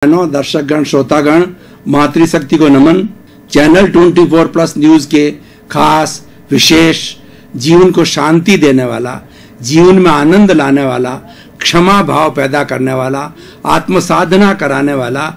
दर्शकगण, श्रोतागण, मातृशक्ति को नमन। चैनल 24+ न्यूज के खास विशेष जीवन को शांति देने वाला, जीवन में आनंद लाने वाला, क्षमा भाव पैदा करने वाला, आत्म साधना कराने वाला,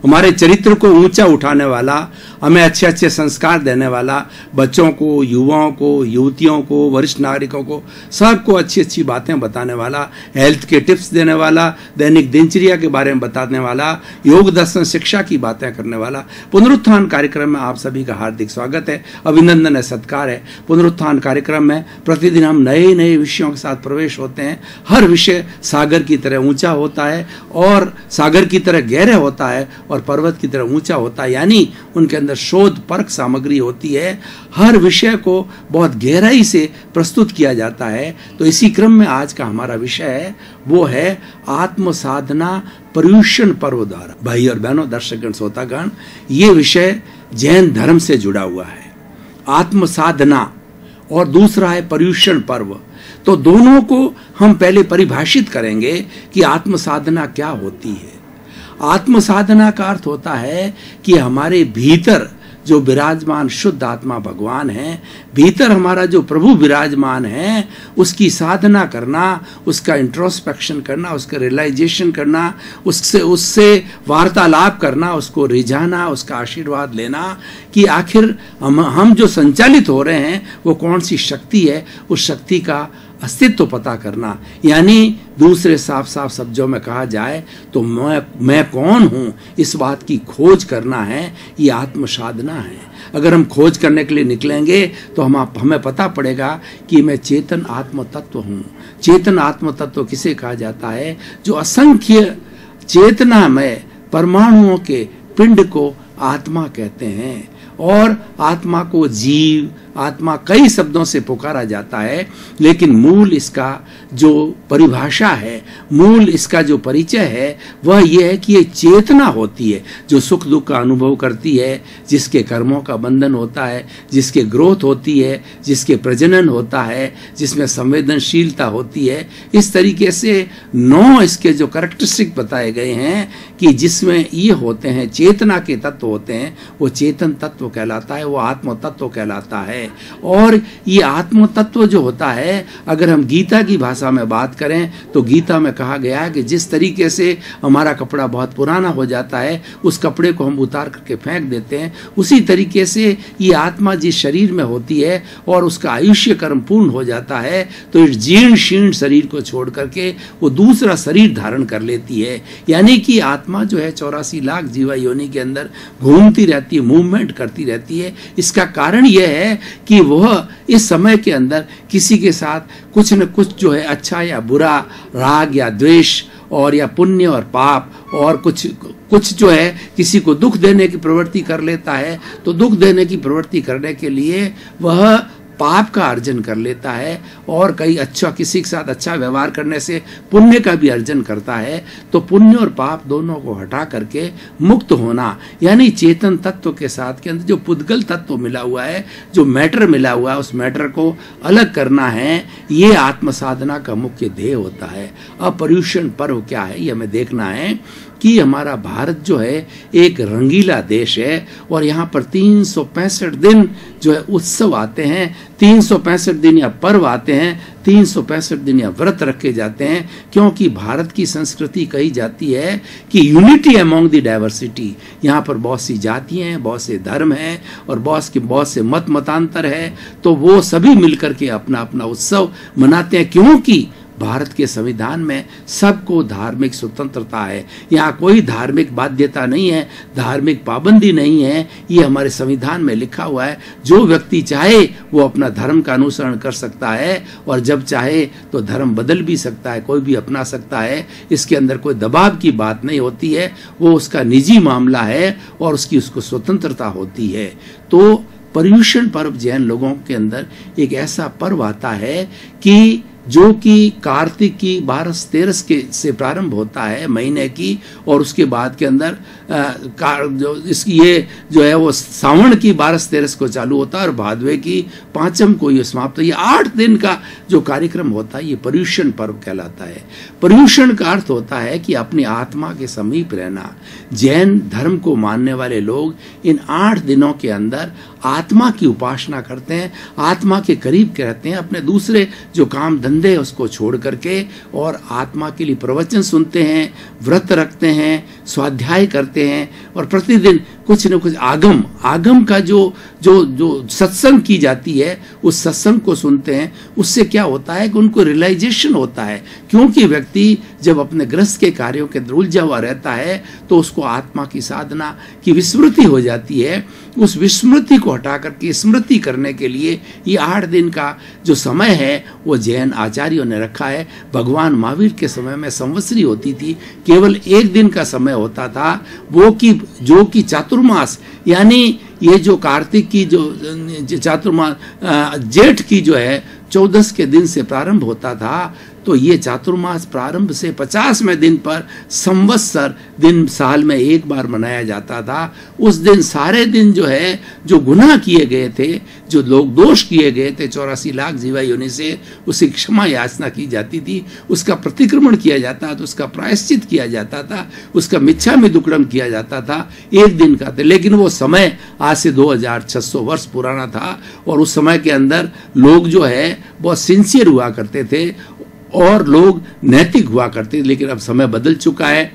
हमारे चरित्र को ऊंचा उठाने वाला, हमें अच्छे अच्छे संस्कार देने वाला, बच्चों को, युवाओं को, युवतियों को, वरिष्ठ नागरिकों को, सबको अच्छी अच्छी बातें बताने वाला, हेल्थ के टिप्स देने वाला, दैनिक दिनचर्या के बारे में बताने वाला, योग दर्शन शिक्षा की बातें करने वाला। पुनरुत्थान कार्यक्रम में आप सभी का हार्दिक स्वागत है, अभिनंदन है, सत्कार है। पुनरुत्थान कार्यक्रम में प्रतिदिन हम नए नए विषयों के साथ प्रवेश होते हैं। हर विषय सागर की तरह ऊंचा होता है और सागर की तरह गहरा होता है और पर्वत की तरह ऊंचा होता है, यानी उनके अंदर शोध परख सामग्री होती है। हर विषय को बहुत गहराई से प्रस्तुत किया जाता है। तो इसी क्रम में आज का हमारा विषय है, वो है आत्म साधना पर्युषण पर्व द्वारा। भाई और बहनों, दर्शकगण, श्रोतागण, ये विषय जैन धर्म से जुड़ा हुआ है। आत्म साधना और दूसरा है पर्युषण पर्व। तो दोनों को हम पहले परिभाषित करेंगे कि आत्म साधना क्या होती है। आत्म साधना का अर्थ होता है कि हमारे भीतर जो विराजमान शुद्ध आत्मा भगवान है, भीतर हमारा जो प्रभु विराजमान है, उसकी साधना करना, उसका इंट्रोस्पेक्शन करना, उसका रियलाइजेशन करना, उससे वार्तालाप करना, उसको रिझाना, उसका आशीर्वाद लेना कि आखिर हम जो संचालित हो रहे हैं वो कौन सी शक्ति है, उस शक्ति का अस्तित्व पता करना। यानी दूसरे साफ साफ शब्दों में कहा जाए तो मैं कौन हूँ, इस बात की खोज करना है। ये आत्म साधना है। अगर हम खोज करने के लिए निकलेंगे तो हमें पता पड़ेगा कि मैं चेतन आत्म तत्व हूँ। चेतन आत्म तत्व किसे कहा जाता है? जो असंख्य चेतना में परमाणुओं के पिंड को आत्मा कहते हैं। और आत्मा को जीव, आत्मा कई शब्दों से पुकारा जाता है, लेकिन मूल इसका जो परिभाषा है, मूल इसका जो परिचय है, वह यह है कि ये चेतना होती है जो सुख दुख का अनुभव करती है, जिसके कर्मों का बंधन होता है, जिसके ग्रोथ होती है, जिसके प्रजनन होता है, जिसमें संवेदनशीलता होती है। इस तरीके से 9 इसके जो कैरेक्टरिस्टिक बताए गए हैं कि जिसमें ये होते हैं, चेतना के तत्व होते हैं, वो चेतन तत्व कहलाता है, वो आत्म तत्व कहलाता है। और ये आत्म तत्व जो होता है, अगर हम गीता की भाषा में बात करें तो गीता में कहा गया है कि जिस तरीके से हमारा कपड़ा बहुत पुराना हो जाता है, उस कपड़े को हम उतार करके फेंक देते हैं, उसी तरीके से ये आत्मा जिस शरीर में होती है और उसका आयुष्य कर्म पूर्ण हो जाता है, तो इस जीर्ण शीर्ण शरीर को छोड़ करके वो दूसरा शरीर धारण कर लेती है। यानी कि आत्मा जो है 84 लाख जीवा योनि के अंदर घूमती रहती है, मूवमेंट करती रहती है। इसका कारण यह है कि वह इस समय के अंदर किसी के साथ कुछ न कुछ जो है अच्छा या बुरा, राग या द्वेष और या पुण्य और पाप और कुछ जो है किसी को दुख देने की प्रवृत्ति कर लेता है। तो दुख देने की प्रवृत्ति करने के लिए वह पाप का अर्जन कर लेता है और किसी के साथ अच्छा व्यवहार करने से पुण्य का भी अर्जन करता है। तो पुण्य और पाप दोनों को हटा करके मुक्त होना, यानी चेतन तत्व के साथ के अंदर जो पुद्गल तत्व मिला हुआ है, जो मैटर मिला हुआ है, उस मैटर को अलग करना है। ये आत्म साधना का मुख्य ध्येय होता है। अब पर्युषण पर्व क्या है, ये हमें देखना है कि हमारा भारत जो है एक रंगीला देश है और यहाँ पर 365 दिन जो है उत्सव आते हैं, 365 दिन या पर्व आते हैं, 365 दिन या व्रत रखे जाते हैं, क्योंकि भारत की संस्कृति कही जाती है कि यूनिटी अमॉन्ग द डाइवर्सिटी। यहाँ पर बहुत सी जातियाँ हैं, बहुत से धर्म हैं और बहुत से मतांतर है। तो वो सभी मिलकर के अपना अपना उत्सव मनाते हैं, क्योंकि भारत के संविधान में सबको धार्मिक स्वतंत्रता है। यहाँ कोई धार्मिक बाध्यता नहीं है, धार्मिक पाबंदी नहीं है। ये हमारे संविधान में लिखा हुआ है। जो व्यक्ति चाहे वो अपना धर्म का अनुसरण कर सकता है और जब चाहे तो धर्म बदल भी सकता है, कोई भी अपना सकता है। इसके अंदर कोई दबाव की बात नहीं होती है, वो उसका निजी मामला है और उसको स्वतंत्रता होती है। तो पर्युषण पर्व जैन लोगों के अंदर एक ऐसा पर्व आता है कि जो कि कार्तिक की 12-13 के से प्रारंभ होता है महीने की, और उसके बाद के अंदर ये जो है वो सावन की 12-13 को चालू होता है और भादवे की 5 को ये समाप्त है। ये 8 दिन का जो कार्यक्रम होता है ये पर्युषण पर्व कहलाता है। पर्युषण का अर्थ होता है कि अपनी आत्मा के समीप रहना। जैन धर्म को मानने वाले लोग इन 8 दिनों के अंदर आत्मा की उपासना करते हैं, आत्मा के करीब रहते हैं, अपने दूसरे जो काम धंधे है उसको छोड़ करके और आत्मा के लिए प्रवचन सुनते हैं, व्रत रखते हैं, स्वाध्याय करते हैं और प्रतिदिन कुछ न कुछ आगम का जो सत्संग की जाती है उस सत्संग को सुनते हैं। उससे क्या होता है कि उनको रियलाइजेशन होता है, क्योंकि व्यक्ति जब अपने गृहस्थ के कार्यों के अंदर उलझा हुआ रहता है तो उसको आत्मा की साधना की विस्मृति हो जाती है। उस विस्मृति को हटा करके स्मृति करने के लिए ये 8 दिन का जो समय है वो जैन आचार्यों ने रखा है। भगवान महावीर के समय में संवत्सरी होती थी, केवल 1 दिन का समय होता था, वो जो कि चातुर्मास, यानी ये जो कार्तिक की जो चातुर्मास जेठ की जो है 14 के दिन से प्रारंभ होता था, तो ये चातुर्मास प्रारंभ से 50वें दिन पर संवत्सर दिन साल में एक बार मनाया जाता था। उस दिन सारे दिन जो है जो गुनाह किए गए थे, जो लोग दोष किए गए थे 84 लाख जीवा योनि से, उसे क्षमा याचना की जाती थी, उसका प्रतिक्रमण किया जाता था, उसका प्रायश्चित किया जाता था, उसका मिच्छामि दुक्कडम किया जाता था। 1 दिन का था, लेकिन वो समय आज से 2600 वर्ष पुराना था और उस समय के अंदर लोग जो है बहुत सिंसियर हुआ करते थे और लोग नैतिक हुआ करते थे। लेकिन अब समय बदल चुका है,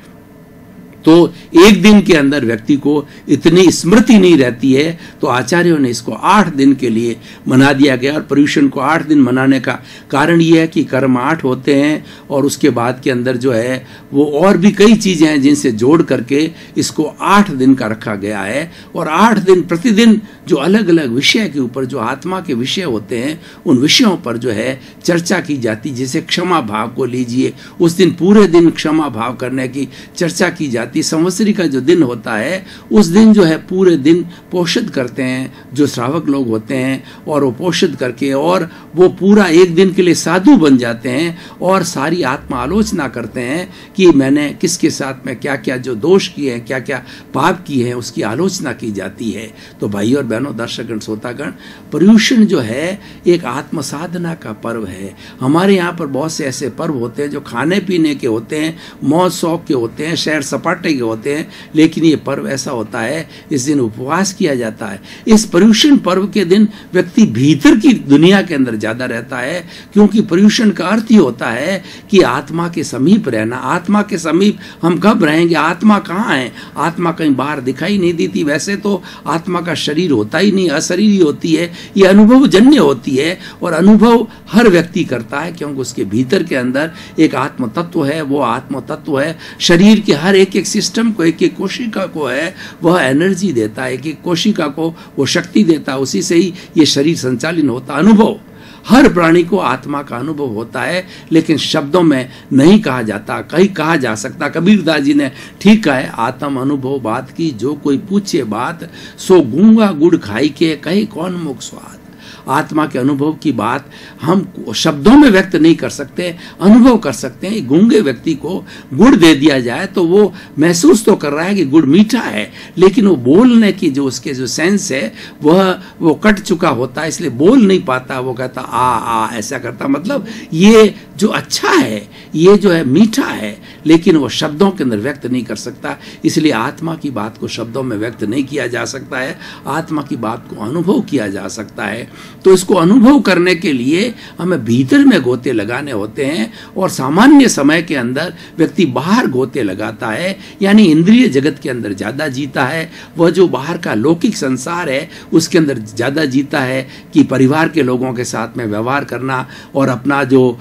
तो 1 दिन के अंदर व्यक्ति को इतनी स्मृति नहीं रहती है, तो आचार्यों ने इसको 8 दिन के लिए मना दिया गया। और पर्युषण को 8 दिन मनाने का कारण ये है कि कर्म 8 होते हैं और उसके बाद के अंदर जो है वो और भी कई चीजें हैं जिनसे जोड़ करके इसको 8 दिन का रखा गया है। और 8 दिन प्रतिदिन जो अलग अलग विषय के ऊपर, जो आत्मा के विषय होते हैं, उन विषयों पर जो है चर्चा की जाती। जैसे क्षमा भाव को लीजिए, उस दिन पूरे दिन क्षमा भाव करने की चर्चा की जाती। संवत्सरी का जो दिन होता है उस दिन जो है पूरे दिन पोषित करते हैं जो श्रावक लोग होते हैं, और वो पोषित करके और वो पूरा 1 दिन के लिए साधु बन जाते हैं और सारी आत्मा आलोचना करते हैं कि मैंने किसके साथ में क्या क्या जो दोष किए हैं, क्या क्या पाप किए हैं, उसकी आलोचना की जाती है। तो भाई और बहनों, दर्शकगण, श्रोतागण, पर्युषण जो है एक आत्म साधना का पर्व है। हमारे यहाँ पर बहुत से ऐसे पर्व होते हैं जो खाने पीने के होते हैं, मौज शौक के होते हैं, शहर सपाटे के होते हैं, लेकिन ये पर्व ऐसा होता है इस दिन उपवास किया जाता है। इस पर्युषण पर्व के दिन व्यक्ति भीतर की दुनिया के अंदर ज्यादा रहता है, क्योंकि पर्युषण का अर्थ ही होता है कि आत्मा के समीप रहना। आत्मा के समीप हम कब रहेंगे? आत्मा कहाँ है? आत्मा कहीं बाहर दिखाई नहीं देती। वैसे तो आत्मा का शरीर होता ही नहीं, अशरीर ही होती है, ये अनुभव जन्य होती है और अनुभव हर व्यक्ति करता है, क्योंकि उसके भीतर के अंदर एक आत्म तत्व है। वो आत्म तत्व है शरीर के हर एक सिस्टम को, एक एक कोशिका को है वह एनर्जी देता है, एक एक कोशिका को वो शक्ति देता है, उसी से ही ये शरीर संचालित होता। अनुभव हर प्राणी को आत्मा का अनुभव होता है, लेकिन शब्दों में नहीं कहा जाता, कहीं कहा जा सकता। कबीरदास जी ने ठीक कहा है, आत्म अनुभव बात की जो कोई पूछे बात, सो गूंगा गुड़ खाई के कहे कौन मुख स्वाद। आत्मा के अनुभव की बात हम शब्दों में व्यक्त नहीं कर सकते, अनुभव कर सकते हैं। गूंगे व्यक्ति को गुड़ दे दिया जाए तो वो महसूस तो कर रहा है कि गुड़ मीठा है, लेकिन वो बोलने की जो उसके जो सेंस है वो कट चुका होता है, इसलिए बोल नहीं पाता। वो कहता आ ऐसा करता, मतलब ये जो अच्छा है, ये जो है मीठा है, लेकिन वो शब्दों के अंदर व्यक्त नहीं कर सकता। इसलिए आत्मा की बात को शब्दों में व्यक्त नहीं किया जा सकता है, आत्मा की बात को अनुभव किया जा सकता है। तो इसको अनुभव करने के लिए हमें भीतर में गोते लगाने होते हैं, और सामान्य समय के अंदर व्यक्ति बाहर गोते लगाता है, यानी इंद्रिय जगत के अंदर ज्यादा जीता है। वह जो बाहर का लौकिक संसार है उसके अंदर ज्यादा जीता है कि परिवार के लोगों के साथ में व्यवहार करना और अपना जो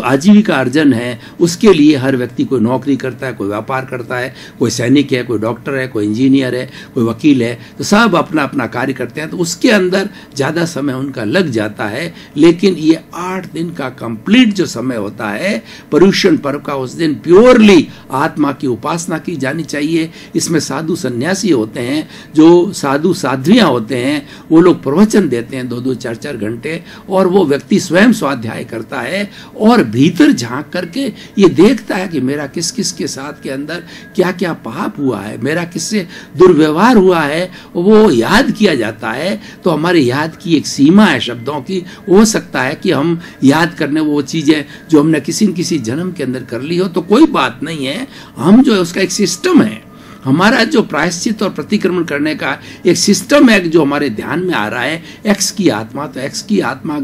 आजीविका अर्जन है, उसके लिए हर व्यक्ति कोई नौकरी करता है, कोई व्यापार करता है, कोई सैनिक है, कोई डॉक्टर है, कोई इंजीनियर है, कोई वकील है, तो सब अपना अपना कार्य करते हैं, तो उसके अंदर ज़्यादा समय उनका लग जाता है। लेकिन ये 8 दिन का कंप्लीट जो समय होता है पर्युषण पर्व का, उस दिन प्योरली आत्मा की उपासना की जानी चाहिए। इसमें साधु सन्यासी होते हैं, जो साधु साध्वियाँ होते हैं, वो लोग प्रवचन देते हैं 2-2 4-4 घंटे, और वो व्यक्ति स्वयं स्वाध्याय करता है और भीतर झांक करके ये देखता है कि मेरा किस किस के साथ के अंदर क्या क्या पाप हुआ है, मेरा किससे दुर्व्यवहार हुआ है, वो याद किया जाता है। तो हमारे याद की एक सीमा है शब्दों की। हो सकता है कि हम याद करने वो चीज़ें जो हमने किसी न किसी जन्म के अंदर कर ली हो, तो कोई बात नहीं है। हम जो है उसका एक सिस्टम है, हमारा जो प्रायश्चित और प्रतिक्रमण करने का एक सिस्टम है जो हमारे ध्यान में आ रहा है। एक्स की आत्मा, तो एक्स की आत्मा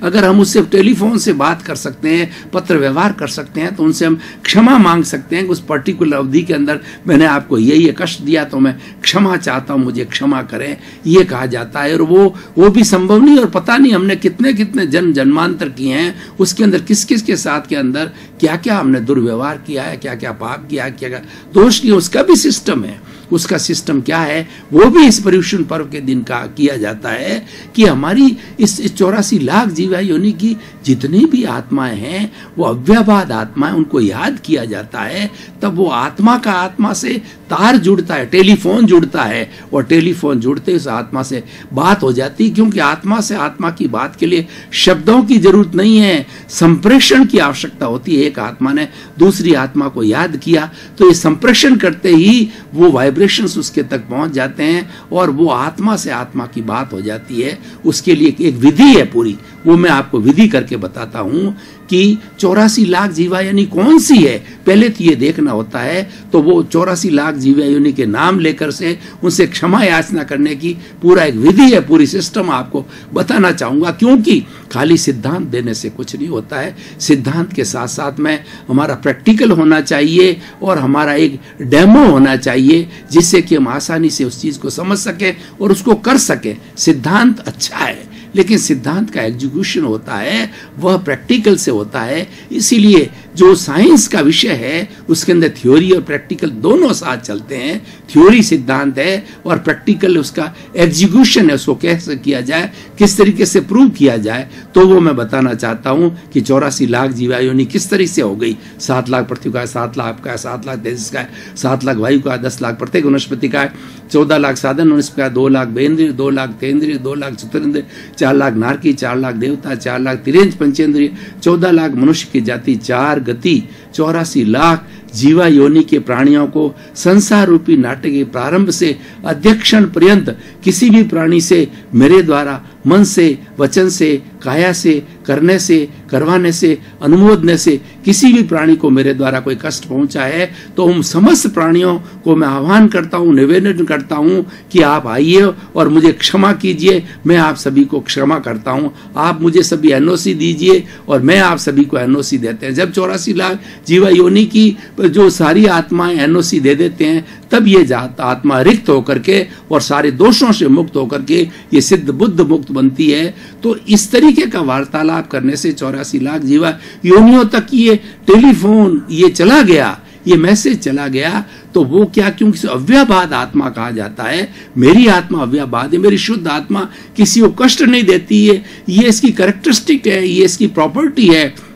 अगर हम उससे टेलीफोन से बात कर सकते हैं, पत्र व्यवहार कर सकते हैं, तो उनसे हम क्षमा मांग सकते हैं कि उस पर्टिकुलर अवधि के अंदर मैंने आपको ये कष्ट दिया, तो मैं क्षमा चाहता हूँ, मुझे क्षमा करें, ये कहा जाता है। और वो भी संभव नहीं, और पता नहीं हमने कितने कितने जन्मांतर किए हैं, उसके अंदर किस किस के साथ के अंदर क्या क्या हमने दुर्व्यवहार किया है, क्या क्या पाप किया है, क्या क्या दोष किया, उसका भी सिस्टम है। उसका सिस्टम क्या है वो भी इस पर्युषण पर्व के दिन का किया जाता है कि हमारी इस 84 लाख जीवा योनि की जितनी भी आत्माएं हैं वो अव्ययवाद आत्माएं, उनको याद किया जाता है। तब वो आत्मा का आत्मा से तार जुड़ता है, टेलीफोन जुड़ता है, और टेलीफोन जुड़ते उस आत्मा से बात हो जाती है। क्योंकि आत्मा से आत्मा की बात के लिए शब्दों की जरूरत नहीं है, संप्रेषण की आवश्यकता होती है। एक आत्मा ने दूसरी आत्मा को याद किया तो ये संप्रेषण करते ही वो वाइब्रेशंस उसके तक पहुंच जाते हैं और वो आत्मा से आत्मा की बात हो जाती है। उसके लिए एक विधि है पूरी, वो मैं आपको विधि करके बताता हूं कि 84 लाख जीवा यानी कौन सी है, पहले तो ये देखना होता है। तो वो 84 लाख जीवा योनि के नाम लेकर से उनसे क्षमा याचना करने की पूरा एक विधि है, पूरी सिस्टम आपको बताना चाहूंगा। क्योंकि खाली सिद्धांत देने से कुछ नहीं होता है, सिद्धांत के साथ साथ में हमारा प्रैक्टिकल होना चाहिए और हमारा एक डेमो होना चाहिए, जिससे कि हम आसानी से उस चीज को समझ सके और उसको कर सके। सिद्धांत अच्छा है, लेकिन सिद्धांत का एग्जीक्यूशन होता है वह प्रैक्टिकल से होता है। इसीलिए जो साइंस का विषय है उसके अंदर थ्योरी और प्रैक्टिकल दोनों साथ चलते हैं। थ्योरी सिद्धांत है और प्रैक्टिकल उसका एग्जीक्यूशन है, उसको कैसे किया जाए, किस तरीके से प्रूव किया जाए, तो वो मैं बताना चाहता हूं कि 84 लाख जीवा योनि किस तरीके से हो गई। 7 लाख पृथ्वी का है, 7 लाख का है, 7 लाख तेजस का है, 7 लाख वायु का है, 10 लाख प्रत्येक वनस्पति का है, 14 लाख साधन वनस्पति का है, 2 लाख बेंद्रिय, 2 लाख तेंद्रिय, 2 लाख चतुरेंद्रिय, 4 लाख नारकी, 4 लाख देवता, 4 लाख तिरेंज पंचेंद्रिय, 14 लाख मनुष्य की जाति, 4 गति, 84 लाख जीवा योनि के प्राणियों को संसार रूपी नाटक के प्रारंभ से अध्यक्षण पर्यंत किसी भी प्राणी से मेरे द्वारा मन से, वचन से, काया से, करने से, करवाने से, अनुमोदने से किसी भी प्राणी को मेरे द्वारा कोई कष्ट पहुंचा है तो उन समस्त प्राणियों को मैं आह्वान करता हूं, निवेदन करता हूं कि आप आइए और मुझे क्षमा कीजिए। मैं आप सभी को क्षमा करता हूं, आप मुझे सभी एनओसी दीजिए और मैं आप सभी को एनओसी देते हैं। जब 84 लाख जीवा योनि की जो सारी आत्माएं एनओसी दे देते हैं तब ये आत्मा रिक्त होकर के और सारे दोषों से मुक्त होकर के ये सिद्ध बुद्ध मुक्त बनती है। तो इस तरीके का वार्तालाप करने से 84 लाख जीवा योनियों तक ये टेलीफोन ये चला गया, ये मैसेज चला गया। तो वो क्या, क्योंकि अव्ययवाद आत्मा कहा जाता है। मेरी आत्मा अव्ययवाद है, मेरी शुद्ध आत्मा किसी को कष्ट नहीं देती है, ये इसकी कैरेक्टरिस्टिक है, ये इसकी प्रॉपर्टी है।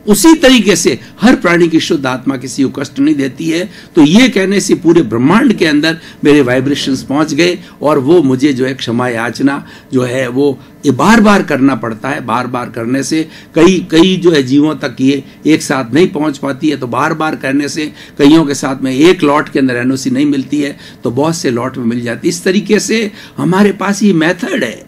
उसी तरीके से हर प्राणी की शुद्ध आत्मा किसी को कष्ट नहीं देती है। तो ये कहने से पूरे ब्रह्मांड के अंदर मेरे वाइब्रेशंस पहुंच गए और वो मुझे जो है क्षमा याचना जो है वो ये बार बार करना पड़ता है। बार बार करने से कई जो है जीवों तक ये एक साथ नहीं पहुंच पाती है, तो बार बार करने से कईयों के साथ में एक लॉट के अंदर एनओसी नहीं मिलती है तो बहुत से लॉट में मिल जाती है। इस तरीके से हमारे पास ये मेथड है।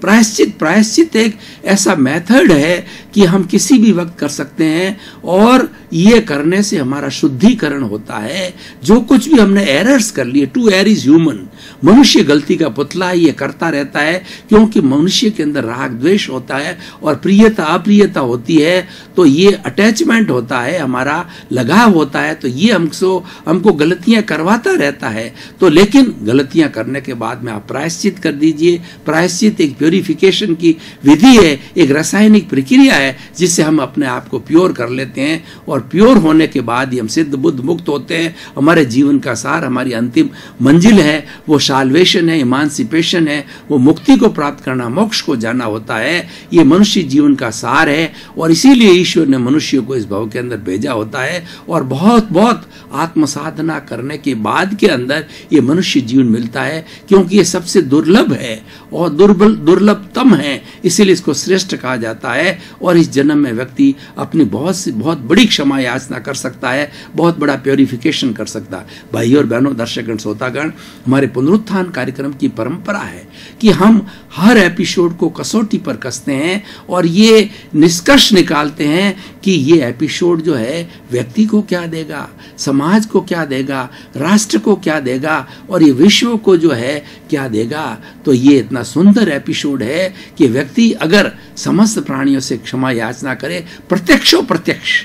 प्रायश्चित एक ऐसा मेथड है कि हम किसी भी वक्त कर सकते हैं और ये करने से हमारा शुद्धिकरण होता है। जो कुछ भी हमने एरर्स कर लिए, टू एरर इज ह्यूमन, मनुष्य गलती का पुतला है, ये करता रहता है क्योंकि मनुष्य के अंदर राग द्वेष होता है और प्रियता अप्रियता होती है। तो ये अटैचमेंट होता है, हमारा लगाव होता है, तो ये हमको गलतियां करवाता रहता है। तो लेकिन गलतियां करने के बाद में आप प्रायश्चित कर दीजिए। प्रायश्चित एक प्योरिफिकेशन की विधि है, एक रासायनिक प्रक्रिया है जिससे हम अपने आप को प्योर कर लेते हैं, और प्योर होने के बाद ही हम सिद्ध बुद्ध मुक्त होते हैं। हमारे जीवन का सार, हमारी अंतिम मंजिल है वो साल्वेशन है, इमांसिपेशन है, वो मुक्ति को प्राप्त करना, मोक्ष को जाना होता है। ये मनुष्य जीवन का सार है, और इसीलिए ईश्वर ने मनुष्य को इस भव के अंदर भेजा होता है, और बहुत बहुत आत्म साधना करने के बाद के अंदर ये मनुष्य जीवन मिलता है, क्योंकि ये सबसे दुर्लभ है और दुर्लभतम है, इसीलिए इसको श्रेष्ठ कहा जाता है। और इस जन्म में व्यक्ति अपनी बहुत बड़ी क्षमा याचना कर सकता है, बहुत बड़ा प्योरिफिकेशन कर सकता है। भाई और बहनों, दर्शकगण, श्रोतागण, हमारे पुनरुत्थान कार्यक्रम की परंपरा है कि हम हर एपिसोड को कसौटी पर कसते हैं और ये निष्कर्ष निकालते हैं कि ये एपिसोड जो है व्यक्ति को क्या देगा, समाज को क्या देगा, राष्ट्र को क्या देगा, और ये विश्व को जो है क्या देगा। तो ये इतना सुंदर एपिसोड है कि व्यक्ति अगर समस्त प्राणियों से क्षमा याचना करे, प्रत्यक्षो प्रत्यक्ष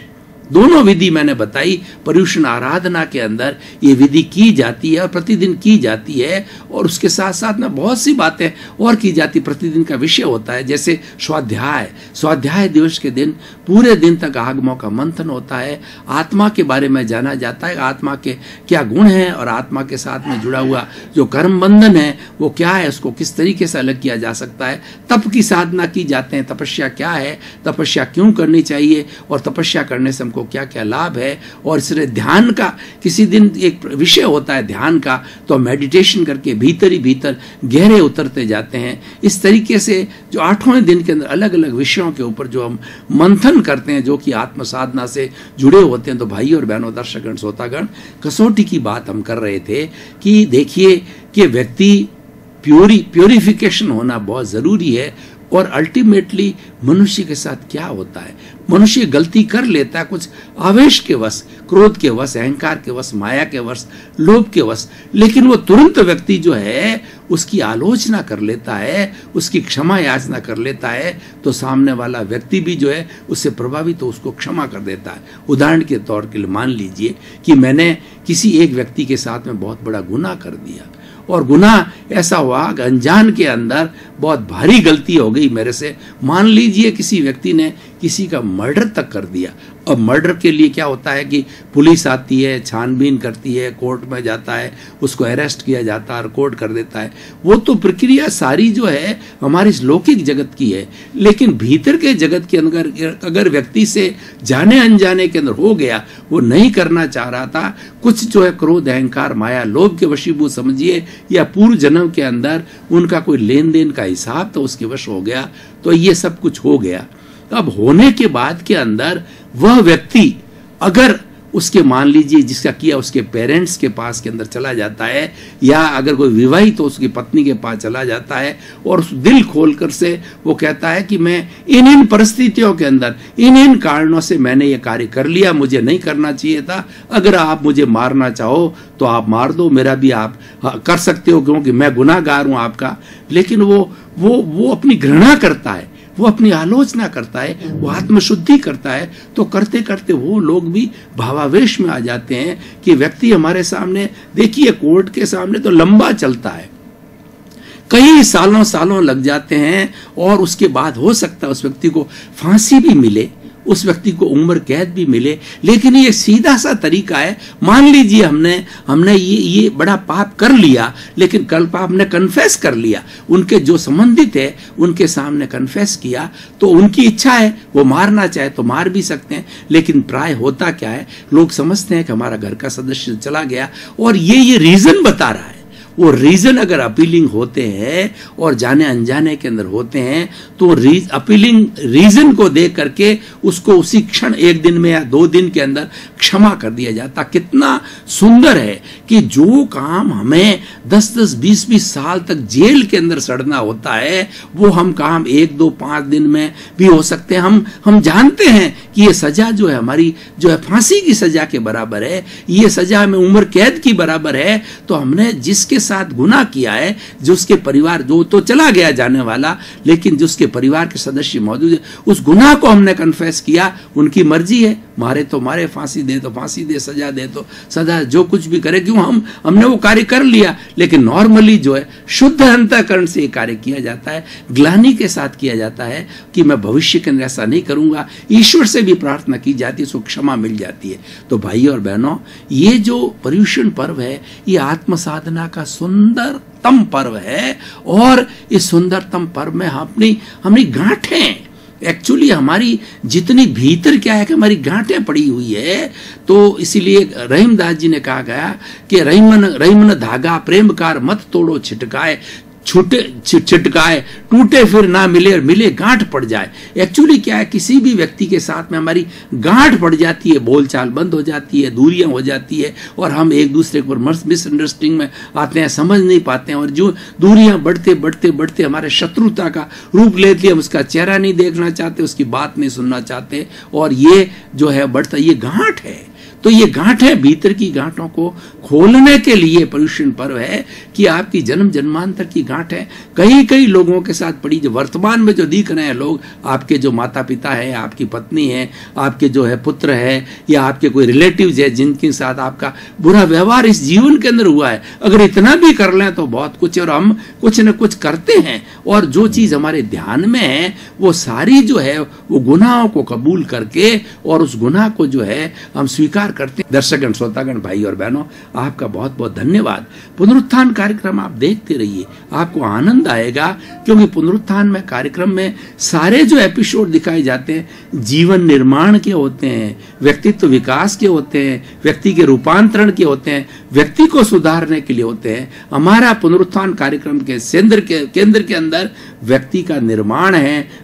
दोनों विधि मैंने बताई, पर्युषण आराधना के अंदर ये विधि की जाती है और प्रतिदिन की जाती है, और उसके साथ साथ में बहुत सी बातें और की जाती। प्रतिदिन का विषय होता है, जैसे स्वाध्याय दिवस के दिन पूरे दिन तक आगमों का मंथन होता है, आत्मा के बारे में जाना जाता है, आत्मा के क्या गुण हैं और आत्मा के साथ में जुड़ा हुआ जो कर्म बंधन है वो क्या है, उसको किस तरीके से अलग किया जा सकता है। तप की साधना की जाते हैं, तपस्या क्या है, तपस्या क्यों करनी चाहिए, और तपस्या करने से हमको क्या क्या लाभ है। और इसलिए ध्यान का किसी दिन एक विषय होता है ध्यान का, तो मेडिटेशन करके भीतर ही भीतर गहरे उतरते जाते हैं। इस तरीके से जो 8वें दिन के अंदर अलग अलग विषयों के ऊपर जो हम मंथन करते हैं, जो कि आत्म साधना से जुड़े होते हैं। तो भाई और बहनों, दर्शकगण, श्रोतागण, कसौटी की बात हम कर रहे थे कि देखिए कि व्यक्ति प्योरिफिकेशन होना बहुत जरूरी है। और अल्टीमेटली मनुष्य के साथ क्या होता है, मनुष्य गलती कर लेता है कुछ आवेश के वश, क्रोध के वश, अहंकार के वश, माया के वश, लोभ के वश, लेकिन वो तुरंत व्यक्ति जो है उसकी आलोचना कर लेता है, उसकी क्षमा याचना कर लेता है, तो सामने वाला व्यक्ति भी जो है उससे प्रभावित तो उसको क्षमा कर देता है। उदाहरण के तौर के लिए मान लीजिए कि मैंने किसी एक व्यक्ति के साथ में बहुत बड़ा गुनाह कर दिया, और गुनाह ऐसा हुआ कि अनजान के अंदर बहुत भारी गलती हो गई मेरे से। मान लीजिए किसी व्यक्ति ने किसी का मर्डर तक कर दिया। अब मर्डर के लिए क्या होता है कि पुलिस आती है, छानबीन करती है, कोर्ट में जाता है, उसको अरेस्ट किया जाता है, रिकॉर्ड कर देता है। वो तो प्रक्रिया सारी जो है हमारी इस लौकिक जगत की है, लेकिन भीतर के जगत के अंदर अगर व्यक्ति से जाने अनजाने के अंदर हो गया, वो नहीं करना चाह रहा था, कुछ जो है क्रोध, अहंकार, माया, लोभ के वशीभूत समझिए, या पूर्व जन्म के अंदर उनका कोई लेन देन का हिसाब तो उसके वश हो गया, तो ये सब कुछ हो गया। अब होने के बाद के अंदर वह व्यक्ति अगर उसके मान लीजिए जिसका किया उसके पेरेंट्स के पास के अंदर चला जाता है, या अगर कोई विवाहित तो उसकी पत्नी के पास चला जाता है, और उस दिल खोलकर से वो कहता है कि मैं इन परिस्थितियों के अंदर इन कारणों से मैंने ये कार्य कर लिया, मुझे नहीं करना चाहिए था, अगर आप मुझे मारना चाहो तो आप मार दो, मेरा भी आप कर सकते हो क्योंकि मैं गुनाहगार हूं आपका। लेकिन वो अपनी घृणा करता है, वो अपनी आलोचना करता है, वो आत्मशुद्धि करता है, तो करते करते वो लोग भी भावावेश में आ जाते हैं कि व्यक्ति हमारे सामने, देखिए कोर्ट के सामने तो लंबा चलता है, कई सालों लग जाते हैं, और उसके बाद हो सकता है उस व्यक्ति को फांसी भी मिले, उस व्यक्ति को उम्र कैद भी मिले। लेकिन ये सीधा सा तरीका है। मान लीजिए हमने ये बड़ा पाप कर लिया, लेकिन कल पाप हमने कन्फेस कर लिया, उनके जो संबंधित है उनके सामने कन्फेस किया, तो उनकी इच्छा है वो मारना चाहे तो मार भी सकते हैं। लेकिन प्राय होता क्या है, लोग समझते हैं कि हमारा घर का सदस्य चला गया और ये रीजन बता रहा है। वो रीजन अगर अपीलिंग होते हैं और जाने अनजाने के अंदर होते हैं, तो अपीलिंग रीजन को देख करके उसको उसी क्षण 1 दिन में या 2 दिन के अंदर क्षमा कर दिया जाता। कितना सुंदर है कि जो काम हमें 10-10, 20-20 साल तक जेल के अंदर सड़ना होता है, वो हम काम 1, 2, 5 दिन में भी हो सकते हैं। हम जानते हैं कि ये सजा जो है हमारी जो है फांसी की सजा के बराबर है, ये सजा हमें उम्र कैद की बराबर है। तो हमने जिसके साथ गुनाह किया है, जो उसके परिवार, जो तो चला गया जाने वाला, लेकिन जिसके परिवार के सदस्य मौजूद है, उस गुनाह को हमने कन्फेस किया, उनकी मर्जी है, मारे तो मारे, फांसी दे तो फांसी दे, सजा दे तो सजा, जो कुछ भी करे, क्यों हमने वो कार्य कर लिया। लेकिन नॉर्मली जो है शुद्ध अंतःकरण से ये कार्य किया जाता है, ग्लानि के साथ किया जाता है कि मैं भविष्य के अंदर ऐसा नहीं करूंगा। ईश्वर से भी प्रार्थना की जाती है, उसको क्षमा मिल जाती है। तो भाई और बहनों, ये जो पर्युषण पर्व है ये आत्म साधना का सुंदरतम पर्व है। और इस सुंदरतम पर्व में अपनी गांठें, एक्चुअली हमारी जितनी भीतर क्या है कि हमारी गांठें पड़ी हुई है। तो इसीलिए रहीमदास जी ने कहा गया कि रहीमन धागा प्रेमकार मत तोड़ो छिटकाए, छिटकाए टूटे फिर ना मिले और मिले गांठ पड़ जाए। एक्चुअली क्या है, किसी भी व्यक्ति के साथ में हमारी गांठ पड़ जाती है, बोलचाल बंद हो जाती है, दूरियां हो जाती है और हम एक दूसरे को मिसअंडरस्टैंडिंग में आते हैं, समझ नहीं पाते हैं। और जो दूरियां बढ़ते बढ़ते बढ़ते हमारे शत्रुता का रूप लेती है, हम उसका चेहरा नहीं देखना चाहते, उसकी बात नहीं सुनना चाहते, और ये जो है बढ़ता, ये गांठ है। तो ये गांठ है, भीतर की गांठों को खोलने के लिए पर्युषण पर्व है कि आपकी जन्म जन्मांतर की गांठ है। कई लोगों के साथ पड़ी, जो वर्तमान में जो दिख रहे हैं लोग, आपके जो माता पिता है, आपकी पत्नी है, आपके जो है पुत्र है, या आपके कोई रिलेटिव्स है जिनके साथ आपका बुरा व्यवहार इस जीवन के अंदर हुआ है, अगर इतना भी कर लें तो बहुत कुछ। और हम कुछ न कुछ करते हैं, और जो चीज हमारे ध्यान में है वो सारी जो है वो गुनाहों को कबूल करके और उस गुनाह को जो है हम स्वीकार करते हैं। दर्शकगण, श्रोतागण, भाई और बहनों, आपका बहुत बहुत धन्यवाद। पुनरुत्थान कार्यक्रम आप देखते रहिए, आपको आनंद आएगा, क्योंकि पुनरुत्थान में कार्यक्रम में सारे जो एपिसोड दिखाए जाते हैं जीवन निर्माण के होते हैं, व्यक्तित्व विकास के होते हैं, व्यक्ति के रूपांतरण के होते हैं, व्यक्ति को सुधारने के लिए होते हैं। हमारा पुनरुत्थान कार्यक्रम के केंद्र के अंदर व्यक्ति का निर्माण है,